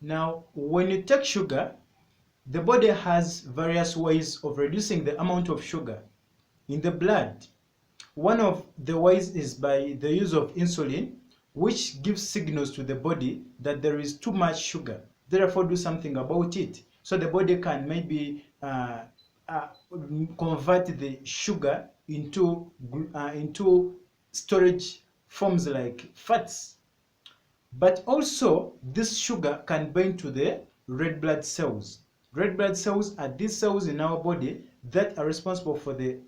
Now, when you take sugar, the body has various ways of reducing the amount of sugar in the blood. One of the ways is by the use of insulin, which gives signals to the body that there is too much sugar. Therefore, do something about it. So the body can maybe convert the sugar into storage forms like fats. But also, this sugar can bind to the red blood cells. Red blood cells are these cells in our body that are responsible for the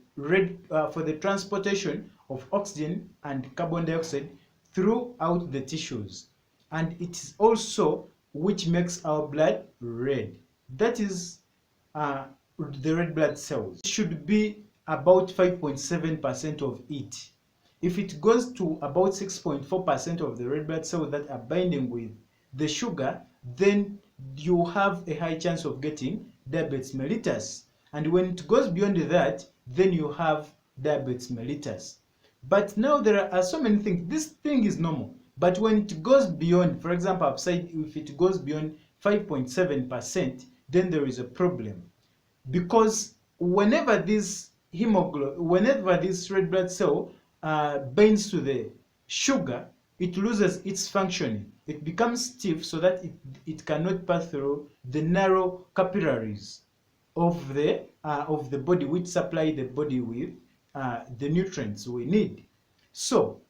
transportation of oxygen and carbon dioxide throughout the tissues. And it is also which makes our blood red. That is the red blood cells. It should be about 5.7% of it. If it goes to about 6.4% of the red blood cells that are binding with the sugar, then you have a high chance of getting diabetes mellitus. And when it goes beyond that, then you have diabetes mellitus. But now there are so many things. This thing is normal. But when it goes beyond, for example, I've said if it goes beyond 5.7%, then there is a problem. Because whenever this red blood cell binds to the sugar, it loses its functioning. It becomes stiff so that it cannot pass through the narrow capillaries of the body, which supply the body with the nutrients we need. So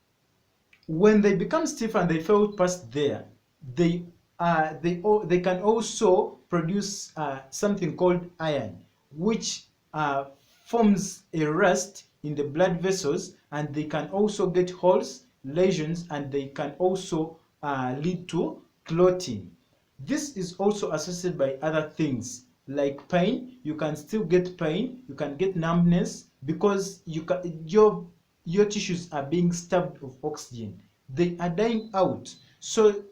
when they become stiff and they fail to pass there, they can also produce something called iron, which forms a rust in the blood vessels, and they can also get holes, lesions, and they can also lead to clotting. This is also associated by other things like pain. You can still get pain, you can get numbness, because your tissues are being starved of oxygen. They are dying out. So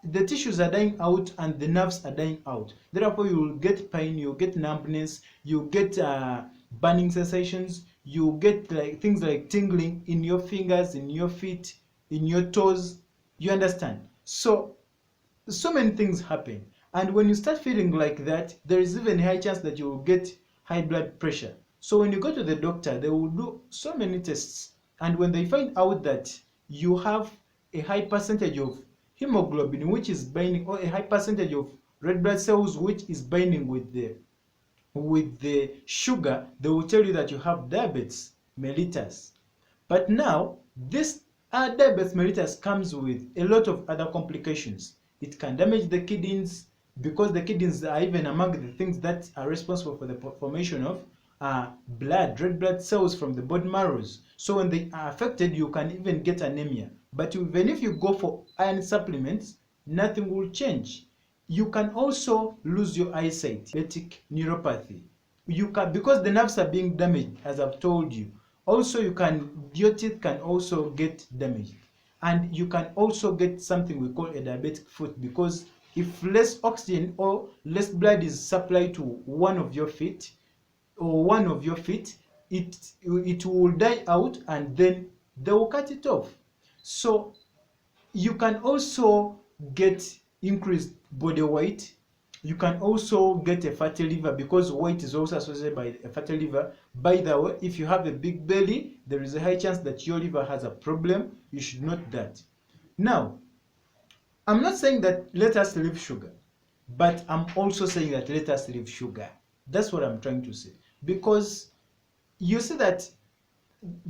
the tissues are dying out and the nerves are dying out. Therefore, you will get pain, you get numbness, you get burning sensations, you get things like tingling in your fingers, in your feet, in your toes. You understand? So many things happen. And when you start feeling like that, there is even a high chance that you will get high blood pressure. So when you go to the doctor, they will do so many tests. And when they find out that you have a high percentage of hemoglobin which is binding, or a high percentage of red blood cells which is binding with the sugar, they will tell you that you have diabetes mellitus. But now, this diabetes mellitus comes with a lot of other complications. It can damage the kidneys, because the kidneys are even among the things that are responsible for the formation of red blood cells from the bone marrows. So when they are affected, you can even get anemia. But even if you go for iron supplements, nothing will change. You can also lose your eyesight, diabetic neuropathy. Because the nerves are being damaged, as I've told you. Also, your teeth can also get damaged. And you can also get something we call a diabetic foot, because if less oxygen or less blood is supplied to one of your feet, it will die out, and then they will cut it off. So you can also get increased body weight. You can also get a fatty liver, because weight is also associated by a fatty liver. By the way, if you have a big belly, there is a high chance that your liver has a problem. You should note that. Now, I'm not saying that let us leave sugar, but I'm also saying that let us leave sugar. That's what I'm trying to say. Because you see that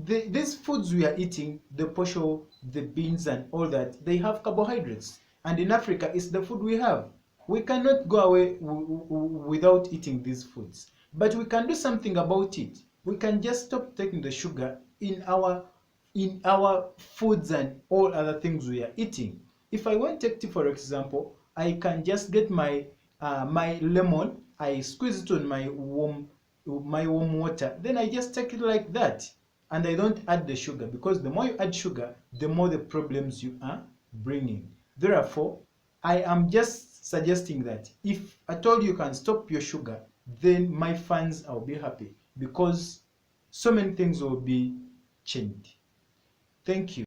these foods we are eating, the posho, the beans and all that, they have carbohydrates. And in Africa, it's the food we have. We cannot go away without eating these foods. But we can do something about it. We can just stop taking the sugar in our foods and all other things we are eating. If I want to take tea, for example, I can just get my lemon, I squeeze it on my warm water, then I just take it like that. And I don't add the sugar, because the more you add sugar, the more the problems you are bringing. Therefore, I am just suggesting that if at all you can stop your sugar, then my fans, I'll be happy, because so many things will be changed. Thank you.